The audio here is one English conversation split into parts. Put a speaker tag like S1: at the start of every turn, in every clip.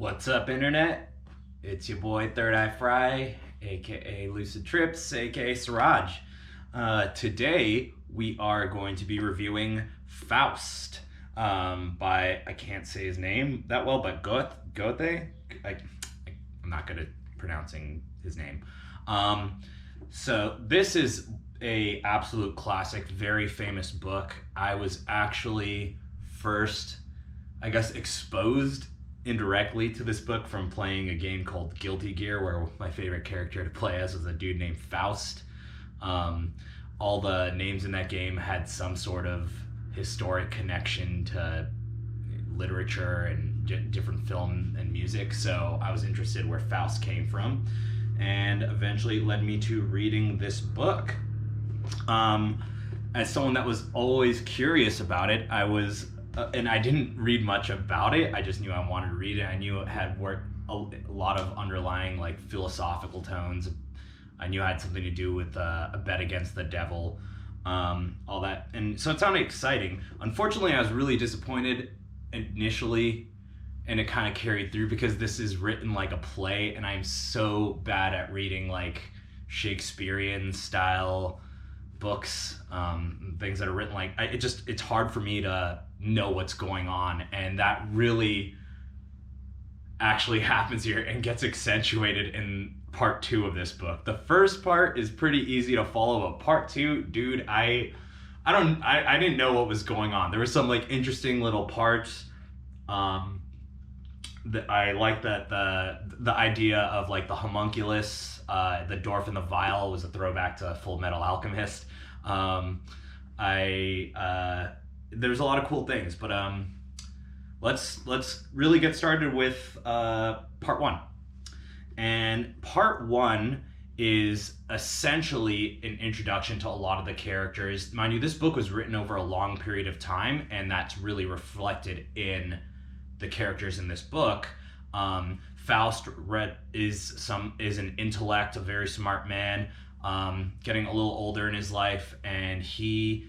S1: What's up, Internet? It's your boy Third Eye Fry, aka Lucid Trips, aka Siraj. Today we are going to be reviewing Faust by, I can't say his name that well, but Goethe? I'm not good at pronouncing his name. So this is a absolute classic, very famous book. I was actually first, I guess, exposed indirectly to this book from playing a game called Guilty Gear, where my favorite character to play as was a dude named Faust. All the names in that game had some sort of historic connection to literature and different film and music, so I was interested where Faust came from, and eventually led me to reading this book. As someone that was always curious about it, and I didn't read much about it. I just knew I wanted to read it. I knew it had a lot of underlying like philosophical tones. I knew it had something to do with a bet against the devil, all that. And so it sounded exciting. Unfortunately, I was really disappointed initially, and it kind of carried through because this is written like a play, and I'm so bad at reading like Shakespearean style books, things that are written like it's hard for me to know what's going on, and that really actually happens here and gets accentuated in part 2 of this book. The first part is pretty easy to follow, but part 2, dude, I didn't know what was going on. There were some like interesting little parts. That I like that the idea of like the homunculus, the dwarf in the vial was a throwback to Full Metal Alchemist. There's a lot of cool things, but let's really get started with part 1. And part 1 is essentially an introduction to a lot of the characters. Mind you, this book was written over a long period of time, and that's really reflected in the characters in this book. Faust is an intellect, a very smart man, getting a little older in his life, and he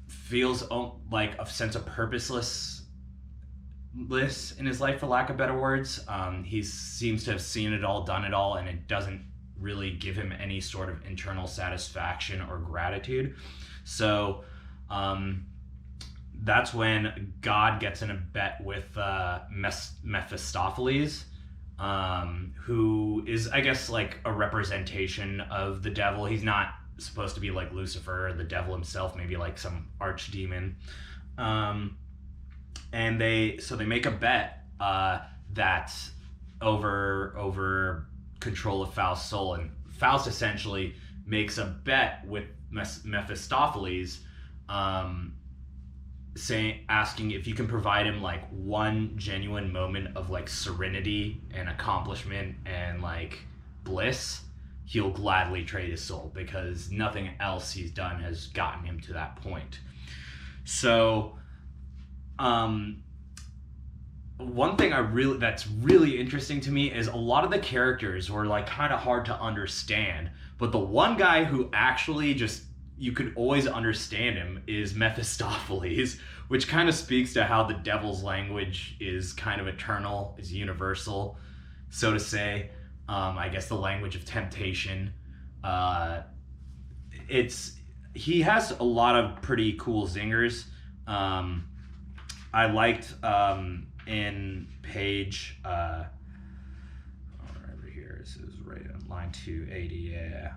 S1: feels like a sense of purposelessness in his life, for lack of better words. He seems to have seen it all, done it all, and it doesn't really give him any sort of internal satisfaction or gratitude. So that's when God gets in a bet with Mephistopheles, who is, I guess, like a representation of the devil. He's not supposed to be like Lucifer or the devil himself, maybe like some archdemon. And they make a bet that over control of Faust's soul, and Faust essentially makes a bet with Mephistopheles, asking if you can provide him like one genuine moment of like serenity and accomplishment and like bliss, he'll gladly trade his soul, because nothing else he's done has gotten him to that point. So one thing that's really interesting to me is a lot of the characters were like kind of hard to understand, but the one guy who actually just, you could always understand him, is Mephistopheles, which kind of speaks to how the devil's language is kind of eternal, is universal, so to say. I guess the language of temptation. He has a lot of pretty cool zingers. I liked in page right over here. This is right on line 280. Yeah.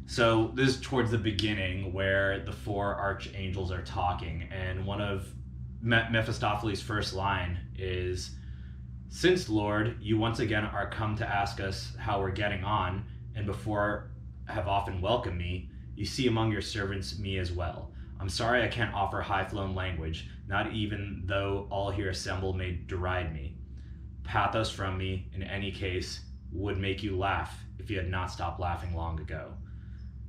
S1: So this is towards the beginning where the 4 archangels are talking, and one of Mephistopheles' first line is, "Since, Lord, you once again are come to ask us how we're getting on, and before have often welcomed me, you see among your servants me as well. I'm sorry I can't offer high-flown language, not even though all here assembled may deride me. Pathos from me, in any case, would make you laugh if you had not stopped laughing long ago.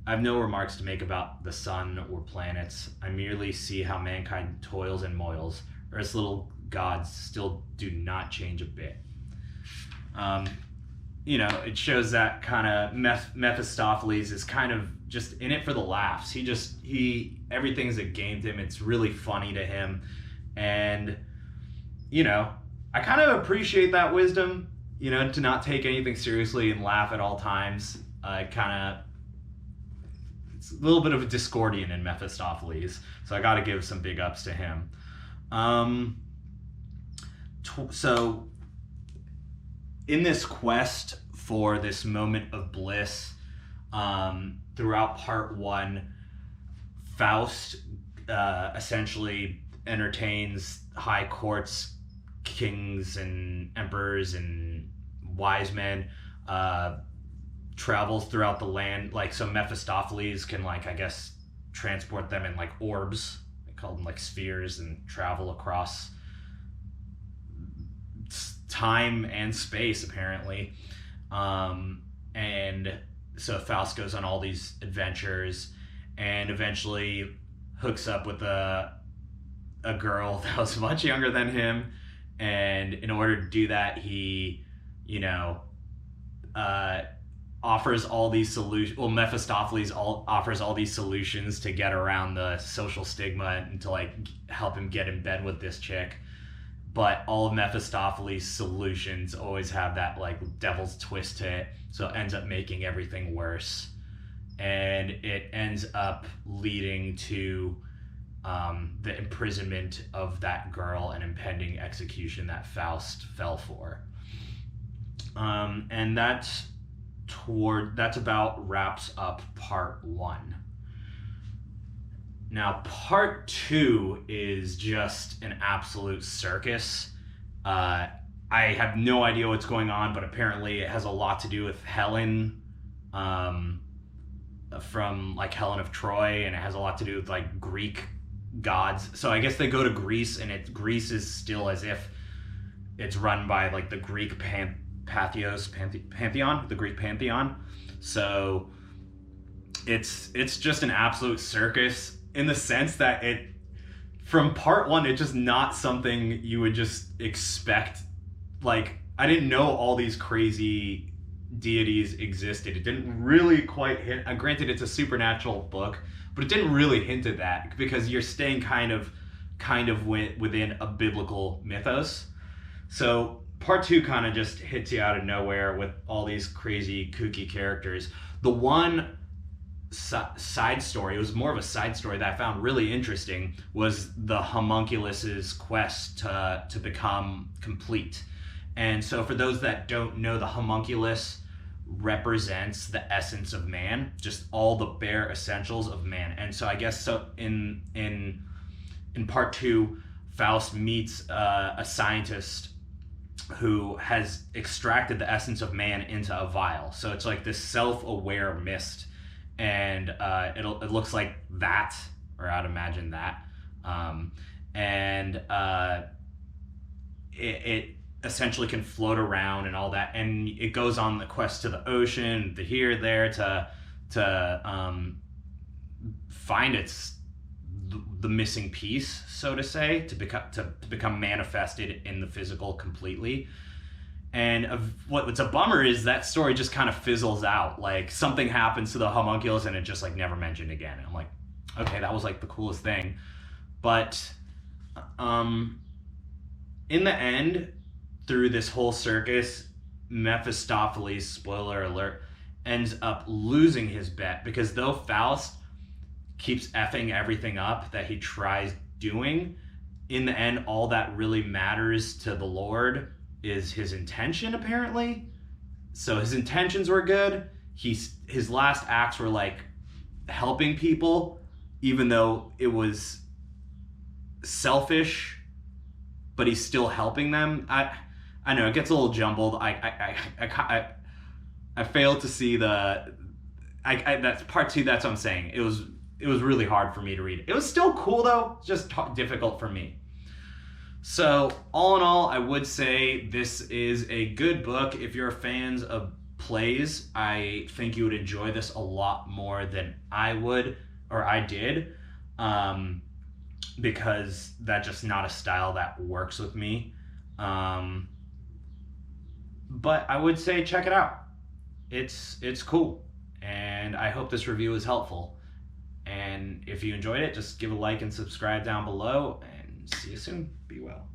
S1: I have no remarks to make about the sun or planets. I merely see how mankind toils and moils, or its little gods still do not change a bit." It shows that kind of Mephistopheles is kind of just in it for the laughs. Everything's a game to him. It's really funny to him. And, I kind of appreciate that wisdom, to not take anything seriously and laugh at all times. It's a little bit of a Discordian in Mephistopheles, so I got to give some big ups to him. So in this quest for this moment of bliss, throughout part 1, Faust essentially entertains high courts, kings and emperors and wise men, travels throughout the land, so Mephistopheles can transport them in orbs. They call them spheres, and travel across time and space apparently. And so Faust goes on all these adventures and eventually hooks up with a girl that was much younger than him, and in order to do that he offers all these solutions. Well, Mephistopheles offers all these solutions to get around the social stigma and to help him get in bed with this chick. But all of Mephistopheles' solutions always have that devil's twist to it, so it ends up making everything worse. And it ends up leading to the imprisonment of that girl and impending execution that Faust fell for. And that's about wraps up part 1. Now, part 2 is just an absolute circus. I have no idea what's going on, but apparently it has a lot to do with Helen, from Helen of Troy, and it has a lot to do with Greek gods. So I guess they go to Greece, and Greece is still as if it's run by the Greek pantheon, the Greek pantheon. So it's just an absolute circus, in the sense that from part 1, it's just not something you would just expect. I didn't know all these crazy deities existed. It didn't really quite hint. Granted, it's a supernatural book, but it didn't really hint at that, because you're staying kind of within a biblical mythos. So part 2 kind of just hits you out of nowhere with all these crazy, kooky characters. The one side story, it was more of a side story that I found really interesting, was the homunculus's quest to become complete. And so for those that don't know, the homunculus represents the essence of man, just all the bare essentials of man. And so I guess in part 2, Faust meets a scientist who has extracted the essence of man into a vial. So it's this self-aware mist, and it looks like that, or I'd imagine that, it essentially can float around and all that, and it goes on the quest to the ocean, the here, there, to find the missing piece, so to say, to become manifested in the physical completely. And what's a bummer is that story just kind of fizzles out. Something happens to the homunculus and it just never mentioned again. And I'm like, okay, that was the coolest thing. But in the end, through this whole circus, Mephistopheles, spoiler alert, ends up losing his bet, because though Faust keeps effing everything up that he tries doing, in the end, all that really matters to the Lord is his intention, apparently. So his intentions were good. His last acts were helping people, even though it was selfish, but he's still helping them. I know it gets a little jumbled. I failed to see that's part 2. That's what I'm saying. It was really hard for me to read. It was still cool though, just difficult for me. So all in all, I would say this is a good book. If you're fans of plays, I think you would enjoy this a lot more than I would, or I did, because that's just not a style that works with me. But I would say check it out. It's cool. And I hope this review was helpful. And if you enjoyed it, just give a like and subscribe down below, and see you soon. Be well.